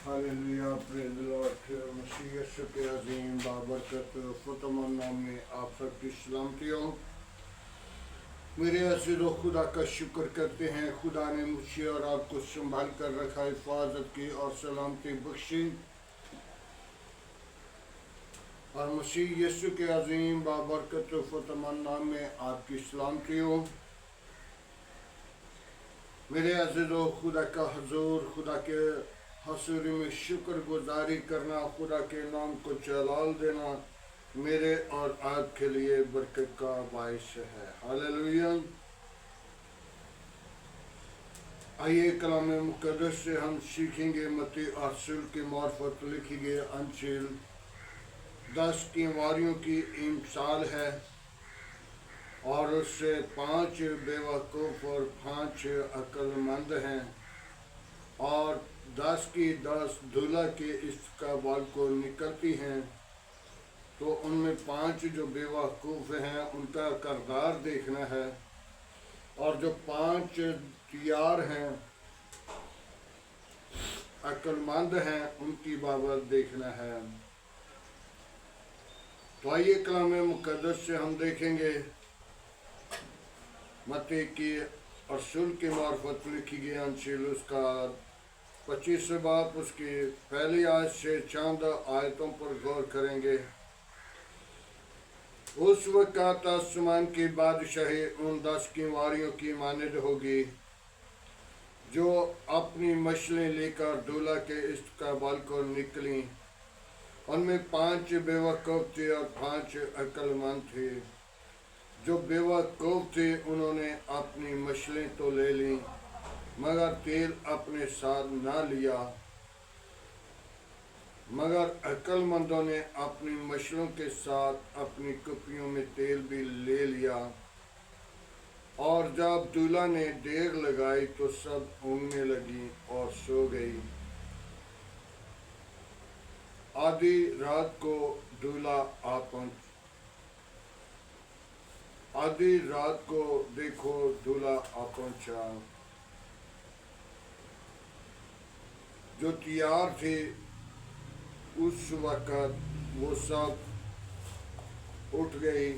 Hallelujah, praise the Lord. मसीह यीशु के अज़ीम बाबरकत फतमान नाम में आप सबकी सलामती हो। मेरे अज़ीज़ो, खुदा का शुक्र करते हैं। खुदा ने मुझे और आपको संभाल कर रखा, हिफाजत की और सलामती बख्शी। और मसीह यीशु के अज़ीम बाबरकत फतमान नाम में आपकी सलामती हो। मेरे अज़ीज़ो, खुदा का हजूर, खुदा के हसूरी में शुक्र गुजारी करना, खुदा के नाम को जलाल देना मेरे और आपके लिए बरकत का बायस है। हालेलुया। आइए कलाम मुकद्दस से हम सीखेंगे। मत्ती रसूल की मार्फत लिखी गई अंजील 10 की वारियों की मिसाल है, और उससे 5 बेवकूफ़ और 5 अक्लमंद हैं, और 10 की 10 दूल्हा के इस्तकबाल को निकलती हैं। तो उनमें 5 जो बेवकूफ़ हैं उनका किरदार देखना है, और जो 5 तैयार हैं, अक्लमंद हैं, उनकी बाबत देखना है। तो आइए कलाम मुकद्दस से हम देखेंगे। मत्ती की रसूल के मार्फत लिखी गई अंजील उसका 25 बाब, उसकी पहली आयत से चंद आयतों पर गौर करेंगे। उस वक़्त आसमान की बादशाही उन 10 किवारियों की मानद होगी जो अपनी मछली लेकर दूल्हा के इस्तकबाल को निकली। उनमें 5 बेवकूफ़ थे और 5 अक्लमंद थे। जो बेवकूफ़ थे उन्होंने अपनी मछली तो ले ली, मगर तेल अपने साथ ना लिया। मगर अक्लमंदों ने अपनी मछलियों के साथ अपनी कुप्पियों में तेल भी ले लिया। और जब दूल्हा ने देर लगाई तो सब ऊँघने लगी और सो गई। आधी रात को दूल्हा आ पहुंचा। आधी रात को देखो दूल्हा आ पहुंचा। जो तैयार थे उस वक़्त वो सब उठ गई,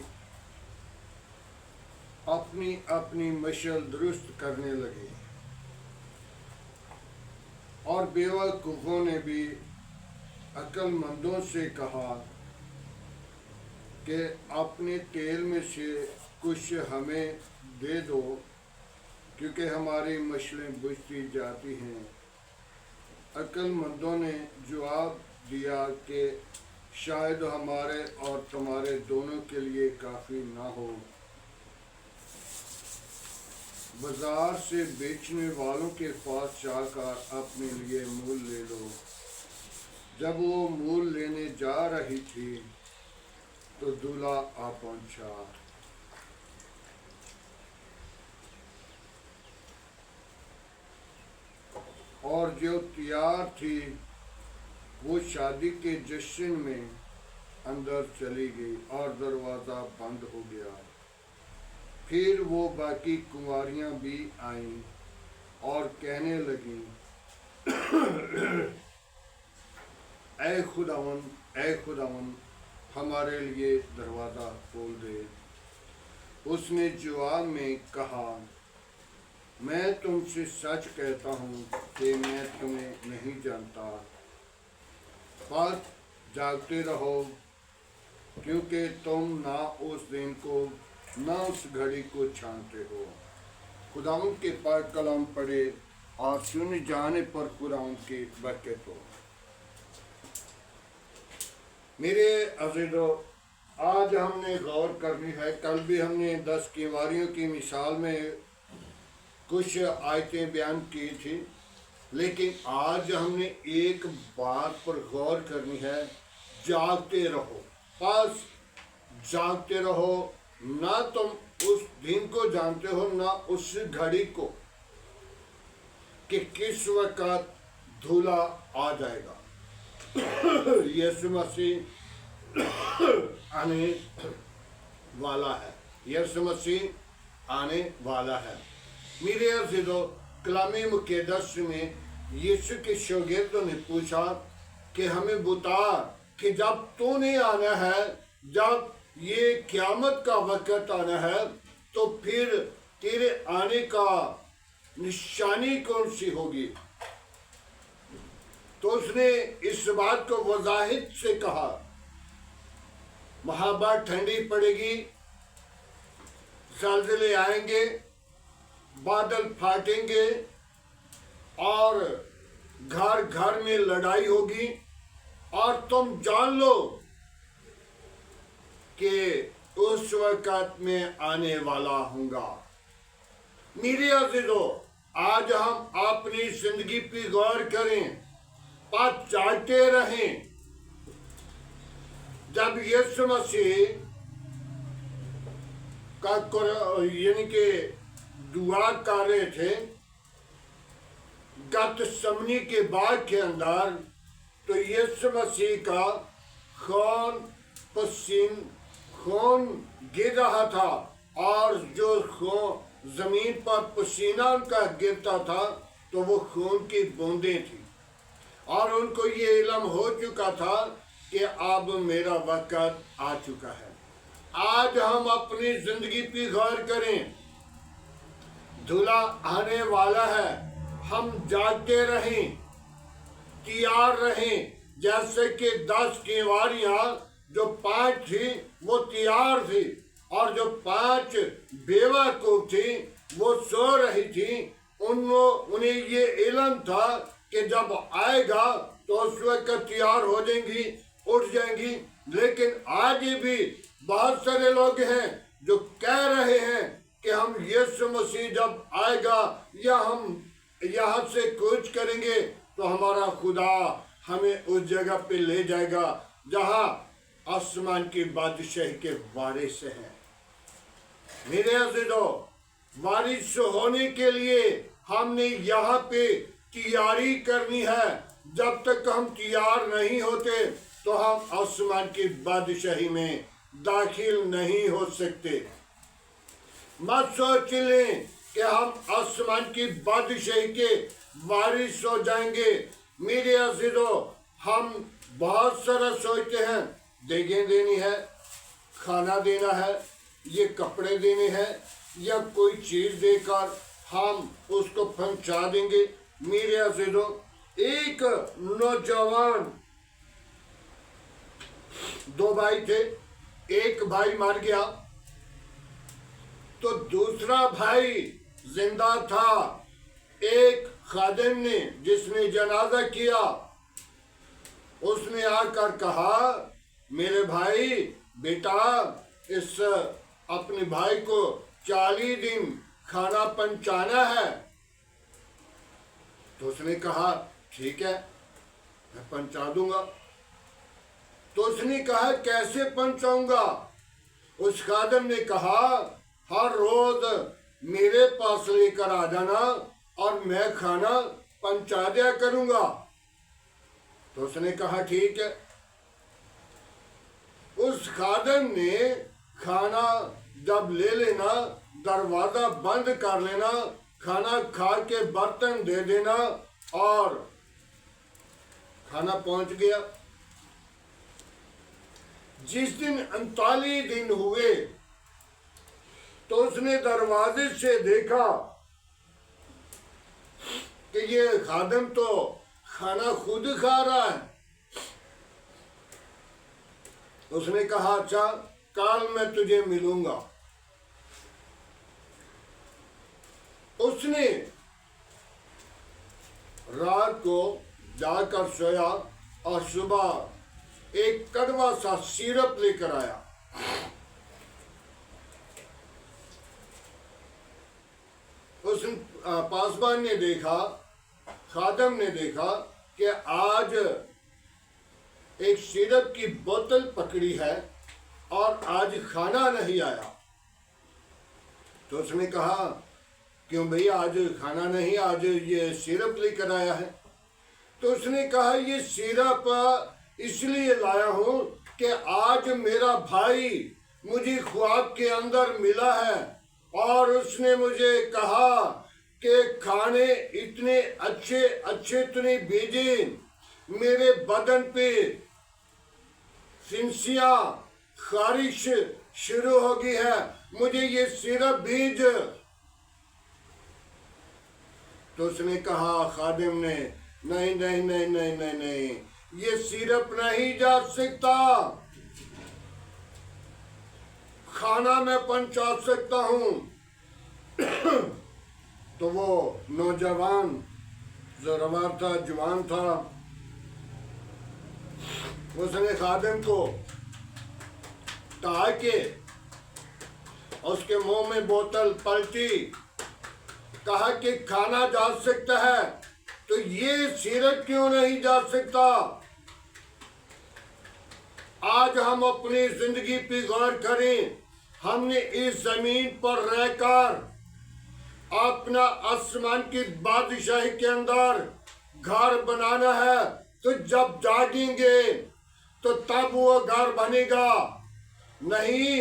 अपनी अपनी मशल दुरुस्त करने लगे। और बेवकूफ़ों ने भी अक्लमंदों से कहा कि अपने तेल में से कुछ हमें दे दो, क्योंकि हमारी मछलियाँ बुझती जाती हैं। अक्लमंदों ने जवाब दिया कि शायद हमारे और तुम्हारे दोनों के लिए काफ़ी ना हो। बाजार से बेचने वालों के पास जाकर अपने लिए मूल ले लो। जब वो मूल लेने जा रही थी तो दूल्हा आ पहुंचा। और जो तैयार थी वो शादी के जश्न में अंदर चली गई और दरवाज़ा बंद हो गया। फिर वो बाकी कुंवारियाँ भी आईं और कहने लगीं, ऐ खुदावन, हमारे लिए दरवाज़ा खोल दे। उसने जवाब में कहा, मैं तुमसे सच कहता हूँ कि मैं तुम्हें नहीं जानता। बस जागते रहो, क्योंकि तुम ना उस दिन को ना उस घड़ी को जानते हो। खुदावंद के पाक कलाम पढ़े और सुन जाने पर खुदावंद की बरकत हो। मेरे अज़ीज़ों, आज हमने गौर करनी है। कल भी हमने 10 किवारियों की मिसाल में कुछ आयतें बयान की थी, लेकिन आज हमने एक बात पर गौर करनी है। जागते रहो, बस जागते रहो। ना तुम उस दिन को जानते हो ना उस घड़ी को कि किस वक़्त दूल्हा आ जाएगा। यीशु मसीह आने वाला है। यीशु मसीह आने वाला है। मेरे अज़ीज़ों, कलाम मुक़द्दस में यीशु के शागिर्दों ने पूछा कि हमें बता कि जब तूने आना है, जब ये क़यामत का वक़्त आना है, तो फिर तेरे आने का निशानी कौन सी होगी। तो उसने इस बात को वज़ाहिद से कहा, महाबार ठंडी पड़ेगी, ज़लज़ले आएंगे, बादल फाटेंगे और घर घर में लड़ाई होगी, और तुम जान लो कि उस वक़्त में आने वाला हूँगा। मेरे अज़ीज़ों, आज हम अपनी ज़िंदगी पे गौर करें, पछताते रहें। जब यीशु मसीह का यानी कि दुआ कर रहे थे गतसमनी के बाग के अंदर, तो यीशु मसीह का खून गिर रहा था, और जो जमीन पर पसीना उनका गिरता था तो वो खून की बूंदें थी, और उनको ये इल्म हो चुका था कि अब मेरा वक्त आ चुका है। आज हम अपनी जिंदगी पे गौर करें, दूल्हा आने वाला है, हम जागते रहें, तैयार रहें। जैसे कि 10 किवारियां जो 5 थी वो तैयार थी, और जो 5 बेवकूफ थी वो सो रही थी। उन्हें ये इल्म था कि जब आएगा तो उस वक्त तैयार हो जाएंगी, उठ जाएंगी। लेकिन आज भी बहुत सारे लोग हैं जो कह रहे हैं कि हम यीशु मसीह जब आएगा या हम यहाँ से कूच करेंगे तो हमारा खुदा हमें उस जगह पे ले जाएगा जहाँ आसमान की बादशाही के वारिस हैं। मेरे अज़ीज़ों, वारिस होने के लिए हमने यहाँ पे तैयारी करनी है। जब तक हम तैयार नहीं होते तो हम आसमान की बादशाही में दाखिल नहीं हो सकते। मत सोच लें कि हम आसमान की बादशाही के वारिस हो जाएंगे। मेरे अज़ीज़ों, हम बहुत सारा सोचते हैं, देखें देनी है, खाना देना है, ये कपड़े देने हैं, या कोई चीज़ देकर हम उसको पहुंचा देंगे। मेरे अज़ीज़ों, एक नौजवान, 2 भाई थे, एक भाई मर गया तो दूसरा भाई जिंदा था। एक खादिम ने, जिसने जनाजा किया, उसने आकर कहा, मेरे भाई, बेटा, इस अपने भाई को 40 दिन खाना पहुंचाना है। तो उसने कहा, ठीक है, मैं पहुंचा दूंगा। तो उसने कहा, कैसे पहुंचाऊंगा? उस खादिम ने कहा, हर रोज मेरे पास लेकर आ जाना और मैं खाना पहुंचा दिया करूंगा। तो उसने कहा, ठीक है। उस खादिम ने खाना जब ले लेना, दरवाजा बंद कर लेना, खाना खा के बर्तन दे देना, और खाना पहुंच गया। जिस दिन 39 दिन हुए तो उसने दरवाजे से देखा कि ये खादिम तो खाना खुद खा रहा है। उसने कहा, अच्छा, कल मैं तुझे मिलूंगा। उसने रात को जाकर सोया और सुबह एक कड़वा सा सिरप लेकर आया। उस पासबान ने देखा, खादिम ने देखा कि आज एक सिरप की बोतल पकड़ी है और आज खाना नहीं आया। तो उसने कहा, क्यों भैया, आज खाना नहीं, आज ये सिरप लेकर आया है। तो उसने कहा, ये सिरप इसलिए लाया हूँ कि आज मेरा भाई मुझे ख्वाब के अंदर मिला है और उसने मुझे कहा कि खाने इतने अच्छे अच्छे तूने भेजे, मेरे बदन पे सिंसियां खारिश शुरू हो गई है, मुझे ये सिरप भेज। तो उसने कहा, खादिम ने, नहीं नहीं नहीं नहीं नहीं नहीं, ये सिरप नहीं जा सकता, खाना मैं पहुंचा सकता हूं। तो वो नौजवान जोरवर था, जवान था, उसने खादिम को कहा कि उसके मुंह में बोतल पलटी, कहा कि खाना जा सकता है तो ये सिरप क्यों नहीं जा सकता। आज हम अपनी जिंदगी पे गौर करें, हमने इस जमीन पर रहकर अपना आसमान की बादशाही के अंदर घर बनाना है, तो जब जागेंगे तो तब वो घर बनेगा, नहीं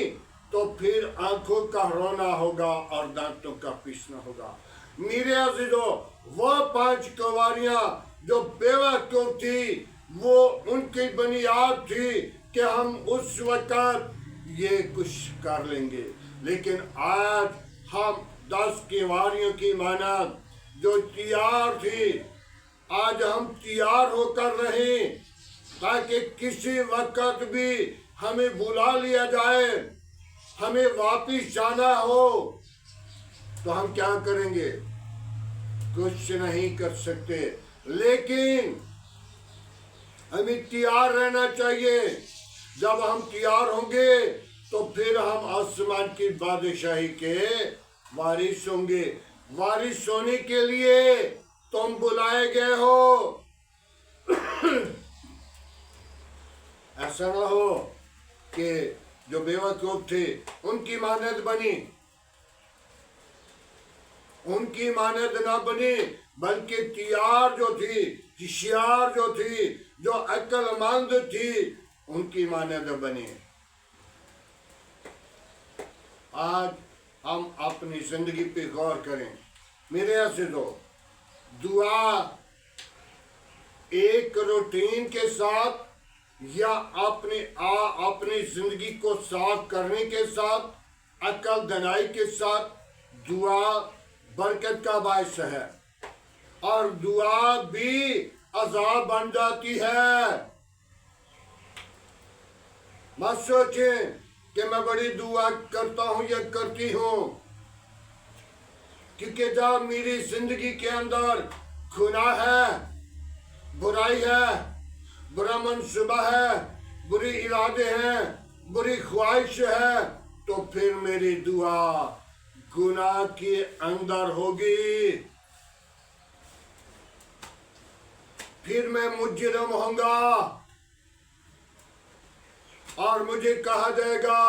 तो फिर आंखों का रोना होगा और दांतों का पीसना होगा। मेरे अजीजों, वो 5 कुंवारियां जो बेवकूफ थी, वो उनकी बुनियाद थी कि हम उस वक्त ये कुछ कर लेंगे, लेकिन आज हम 10 कुंवारियों की मानद जो तैयार थी, आज हम तैयार होकर रहें ताकि किसी वक्त भी हमें बुला लिया जाए, हमें वापिस जाना हो तो हम क्या करेंगे? कुछ नहीं कर सकते, लेकिन हमें तैयार रहना चाहिए। जब हम तैयार होंगे तो फिर हम आसमान की बादशाही के वारिस होंगे। वारिस होने के लिए तुम बुलाए गए हो। ऐसा ना हो कि जो बेवकूफ थे उनकी मानद बनी, उनकी मानद ना बनी, बल्कि तैयार जो थी, होशियार जो थी, जो अक्लमंद थी, उनकी मानद बनी। आज हम अपनी जिंदगी पे गौर करें मेरे अज़ीज़ों। दुआ एक रूटीन के साथ या अपनी जिंदगी को साफ करने के साथ, अकल दनाई के साथ, दुआ बरकत का बायस है, और दुआ भी अज़ाब बन जाती है। मत सोचें कि मैं बड़ी दुआ करता हूं या करती हूं, क्योंकि जब मेरी जिंदगी के अंदर गुनाह है, बुराई है, बुरा मनसूबा है, बुरी इरादे हैं, बुरी ख्वाहिश है, तो फिर मेरी दुआ गुनाह के अंदर होगी, फिर मैं मुजरिम होऊंगा और मुझे कहा जाएगा,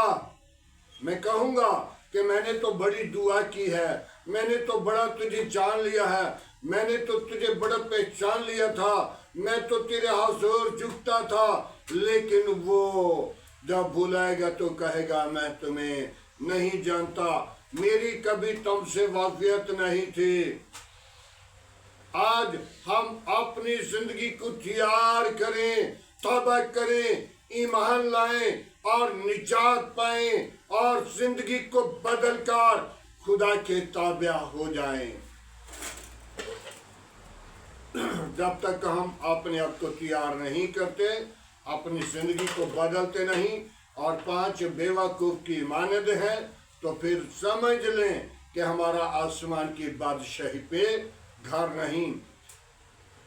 मैं कहूंगा कि मैंने तो बड़ी दुआ की है, मैंने तो बड़ा तुझे जान लिया है, मैंने तो तुझे बड़ा पहचान लिया था, मैं तो तेरे हुजूर झुकता था, लेकिन वो जब बुलाएगा तो कहेगा मैं तुम्हें नहीं जानता, मेरी कभी तुमसे वाक़ियत नहीं थी। आज हम अपनी जिंदगी को तैयार करें, तौबा करें, ईमान लाएं और निजात पाएं और जिंदगी को बदलकर खुदा के ताबे हो जाएं। जब तक हम अपने आप को तैयार नहीं करते, अपनी जिंदगी को बदलते नहीं और 5 बेवकूफ की मानद है, तो फिर समझ लें कि हमारा आसमान की बादशाही पे घर नहीं।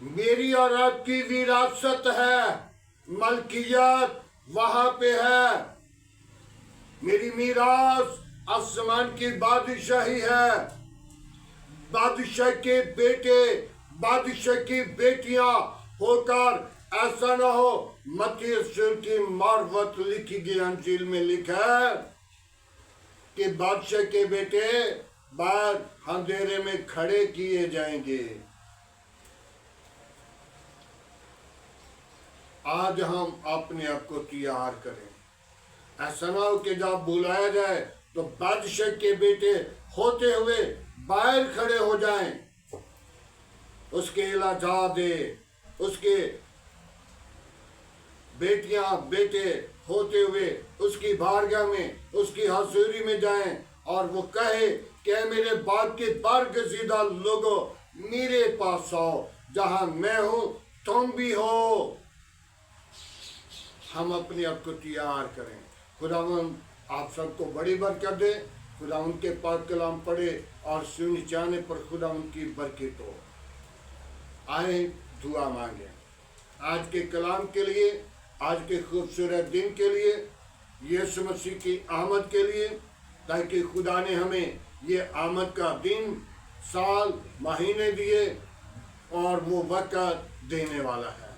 मेरी और आपकी विरासत है, मलकियत वहां पे है, मेरी मीरास आसमान की बादशाही है। बादशाह के बेटे, बादशाह की बेटियां होकर ऐसा ना हो, मत्ती रसूल की मार्फत लिखी गई अंजील में लिखा है कि बादशाह के बेटे बाद अंधेरे में खड़े किए जाएंगे। आज हम अपने आप को तैयार करें, ऐसा ना हो कि जब बुलाया जाए तो बादशाह के बेटे होते हुए बाहर खड़े हो जाएं, उसके इलाजादे, उसके बेटियां बेटे होते हुए उसकी बारगाह में, उसकी हजूरी में जाएं और वो कहे कि मेरे बाप के बरगज़ीदा लोगों, मेरे पास आओ, जहां मैं हूं तुम भी हो। हम अपने आप को तैयार करें। खुदावंद आप सबको बड़ी बरकत दे। खुदावंद के पाक कलाम पढ़े और सुन जाने पर खुदावंद की बरकत हो। आए दुआ मांगे आज के कलाम के लिए, आज के खूबसूरत दिन के लिए, यीशु मसीह की आमद के लिए, ताकि खुदा ने हमें ये आमद का दिन, साल, महीने दिए और वो वक़्त देने वाला है।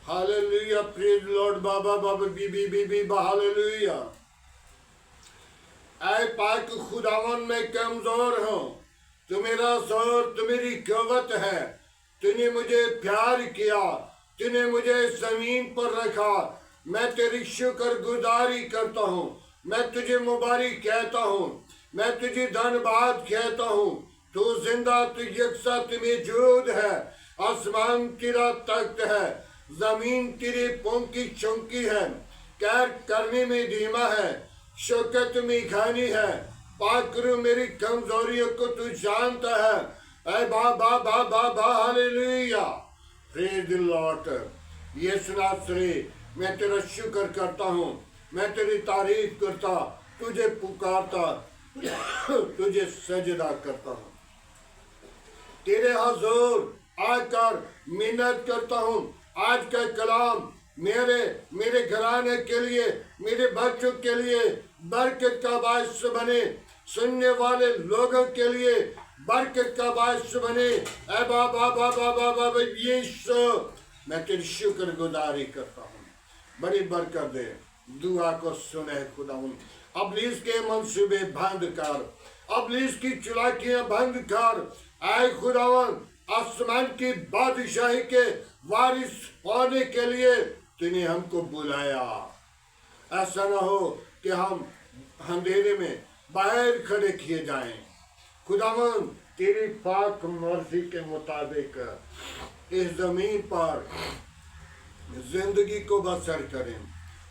हालेलुया, प्रेज लॉर्ड, बाबा बाबा बीबी बीबी हालेलुया। ऐ पाक खुदावन मैं कमजोर हूँ, तू मेरा जोर, तू मेरी कुव्वत है। तूने मुझे प्यार किया, तूने मुझे जमीन पर रखा। मैं तेरी शुक्रगुजारी करता हूँ, मैं तुझे मुबारक कहता हूँ, मैं तुझे धन्यवाद कहता हूँ। तू जिंदा, तू यकसा, तू मौजूद है। आसमान तेरा तख्त है, जमीन तेरे पंख की चौकी है। कैर करने में धीमा है, शौकत में खानी है। पाक करो मेरी कमजोरियों को, तू जानता है। ऐ बाबा बाबा बा hallelujah, praise the Lord. Yeshu नासरी, मैं तेरा शुक्र करता हूँ, मैं तेरी तारीफ करता, तुझे पुकारता, तुझे सजदा करता हूँ। तेरे हुजूर आकर मिन्नत करता हूँ। आज का कलाम मेरे घराने के लिए, मेरे बच्चों के लिए बरकत का बायस बने, सुनने वाले लोगों के लिए बरकत का बायस बने। ऐ बाबा बाबा बाबा यीशु, मैं तेरी शुक्रगुजारी करता हूँ। बड़ी बरकत दे, दुआ को सुने खुदावंद। इब्लीस के मंसूबे बंद कर, इब्लीस की चालाकियां बंद कर। ऐ खुदावंद, आसमान की बादशाही के वारिस होने के लिए तूने हमको बुलाया। ऐसा न हो कि हम अंधेरे में बाहर खड़े किए जाएं। खुदावंद, तेरी पाक मर्जी के मुताबिक इस जमीन पर जिंदगी को बसर करें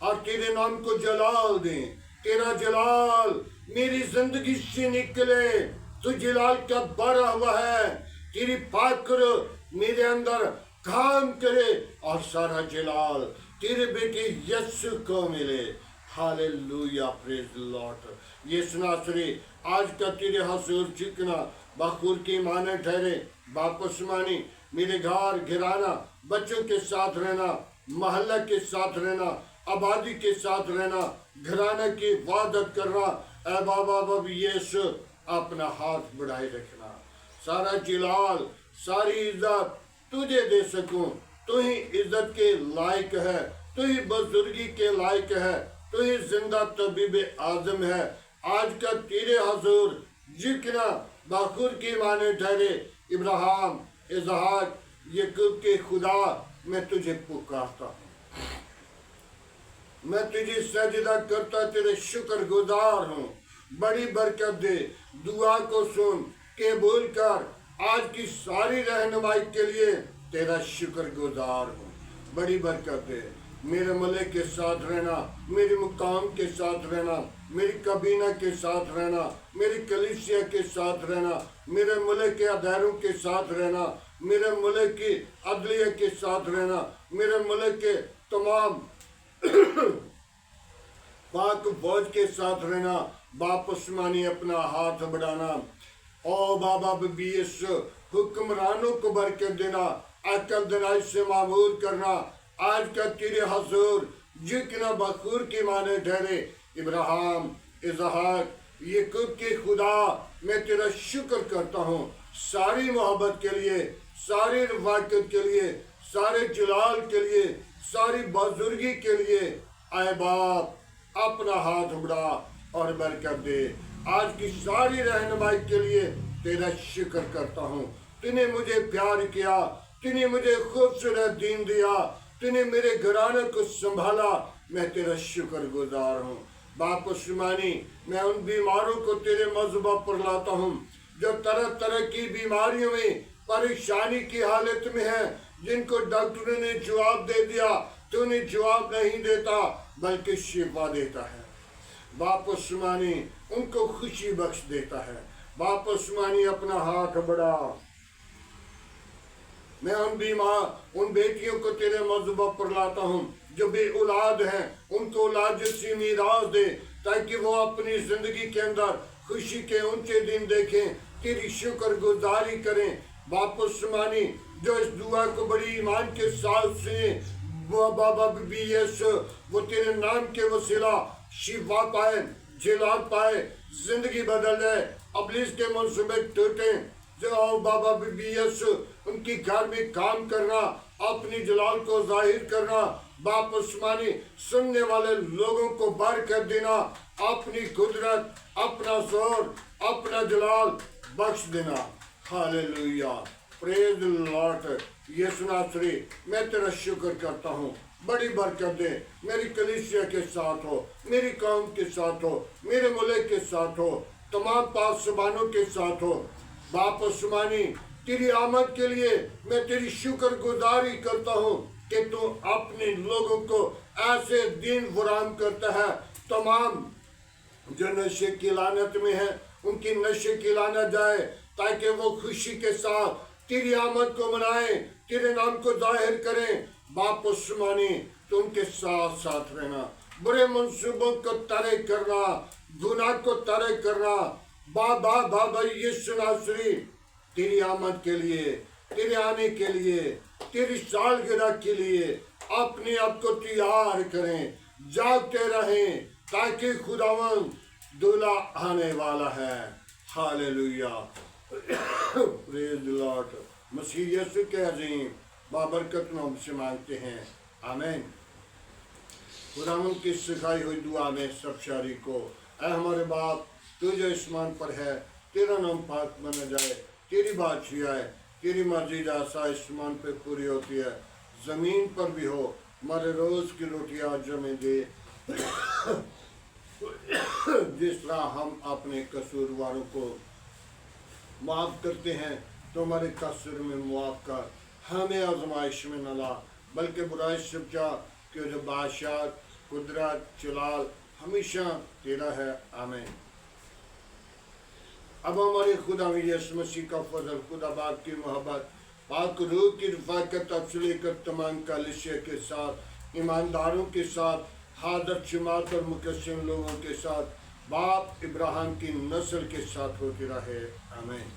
और तेरे नाम को जलाल दें। तेरा जलाल मेरी जिंदगी से निकले, तू जलाल का भरा हुआ है। तेरी पाक मेरे अंदर काम करे और सारा जलाल तेरे बेटे यीशु को मिले। Hallelujah, praise the Lord. Yeshu नासरी, आज का तेरे हुजूर झुकना बखूर की माने ठहरे। वापस मानी मेरे घर घराना, बच्चों के साथ रहना, मोहल्ला के साथ रहना, आबादी के साथ रहना, घराना की इबादत करना। ऐ बाबा बाबा यीशु, अपना हाथ बढ़ाए रखना। सारा जलाल, सारी इज्जत तुझे दे सकूं। तू ही इज्जत के लायक है, तू ही बुजुर्गी के लायक है, तू ही जिंदा तबीब आजम है। आज का तेरे हुजूर जिक्र बखूर की माने ठहरे। इब्राहिम, इसहाक, याकूब के खुदा, मैं तुझे पुकारता हूँ, मैं तुझे सजदा करता, तेरे शुक्रगुजार हूँ। बड़ी बरकत दे, दुआ को सुन के बोल कर। आज की सारी रहनुमाई के लिए तेरा शुक्रगुजार हूँ। बड़ी बरकत दे, मेरे मलिक के साथ रहना, मेरे मुकाम के साथ रहना, मेरी कबीना के साथ रहना, मेरी कलीसिया के साथ रहना, मेरे मुल्क के अदारों के साथ रहना, मेरे मुल्क की अदलिया के साथ रहना, मेरे मुल्क के तमाम पाक फौज के साथ रहना। वापस मानी अपना हाथ बढ़ाना। ओ बाबा बीस हुक्मरानों को बरकत देना, अकल दराज से मामूल करना। आज का तेरे हुजूर जिक्र बखूर की माने ठहरे। इब्राहिम, इसहाक, याकूब के खुदा, मैं तेरा शुक्र करता हूँ सारी मोहब्बत के लिए, सारी रवाकत के लिए, सारे जलाल के लिए, सारी बुजुर्गी के लिए। आए बाप, अपना हाथ बढ़ा और बरकत दे। आज की सारी रहनुमाई के लिए तेरा शुक्र करता हूँ। तूने मुझे प्यार किया, तूने मुझे खूबसूरत दीन दिया, तूने मेरे घराने को संभाला। मैं तेरा शुक्रगुजार हूँ। बाप उस्मानी, मैं उन बीमारों को तेरे मज़हबा पर लाता हूँ, जो तरह तरह की बीमारियों में परेशानी की हालत में है, जिनको डॉक्टरों ने जवाब दे दिया, तूने जवाब नहीं देता बल्कि शिफा देता है। बाप आसमानी उनको खुशी बख्श देता है। बाप आसमानी अपना हाथ बढ़ा, मैं उन बीमार उन बेटियों को तेरे मज़हब पर लाता हूँ जो बे औलाद हैं, उनको औलाद जैसी मीरास दे, ताकि वो अपनी जिंदगी के अंदर खुशी के ऊंचे दिन देखें, तेरी शुक्र गुजारी करें। बाप आसमानी जो इस दुआ को बड़ी ईमान के साथ सुने, वो बाबा बीबी यीशु वो तेरे नाम के वसीला शिफा पाए, जिलाल पाए, जिंदगी बदल जाए, अबलीस के मंसूबे टूटे। जो बाबा बीबी यीशु उनकी घर में काम करना, अपनी जलाल को जाहिर करना, बाप आसमानी सुनने वाले लोगों को बार कर देना, अपनी कुदरत, अपना जोर, अपना जलाल बख्श देना। Hallelujah, praise the Lord. Yeshu नासरी, मैं तेरा शुक्र करता हूँ, बड़ी बरकत दे, मेरी कलीसिया के साथ हो, मेरी कौम के साथ हो, मेरे मुल्क के साथ हो, तमाम पासबानों के साथ हो। बाप आसमानी तेरी आमद के लिए मैं तेरी शुक्र गुजारी करता हूँ कि तू अपने लोगों को ऐसे दिन फराहम करता है। तमाम जो नशे की लानत में है, उनकी नशे की लानत जाए, ताकि वो खुशी के साथ तेरी आमद को मनाए, तेरे नाम को जाहिर करें। बाप आसमानी तू उनके साथ साथ रहना, बुरे मंसूबों को तरे करना, गुनाह को तरे करना। बाबा बाबा यीशु नासरी तेरी आमद के लिए, तेरे आने के लिए, तेरी सालगिरह के लिए अपने आप को तैयार करें, जागते रहें, ताकि खुदावन दूल्हा आने वाला है। Hallelujah, praise the Lord. मसीह यीशु के अजीम बाबरकत नाम से मांगते हैं, आमीन। खुदावन की सिखाई हुई दुआ में सब शारी को, ऐ हमारे बाप तू जो आसमान पर है, तेरा नाम पाक माना जाए, तेरी बादशाही आए, तेरी मर्जी जैसा आसमान पे पूरी होती है ज़मीन पर भी हो। हमारे रोज़ की रोटी आज हमें दे, जिस तरह हम अपने कसूरवारों को माफ़ करते हैं, तो हमारे कसूर में मुआफ़ कर, हमें आजमाइश में न ला, बल्कि बुराई से बचा, कि जो बादशाह, कुदरत, जलाल हमेशा तेरा है, आमीन। अब हमारे खुदा यीशु मसीह का फजल, खुदा बाप की मोहब्बत, पाक रूह की रफ़ाकत अफसली कर तमाम कलीसिया के साथ, ईमानदारों के साथ, हादर जमात और मुकस्सिम लोगों के साथ, बाप इब्राहिम की नस्ल के साथ होती रहे, आमीन।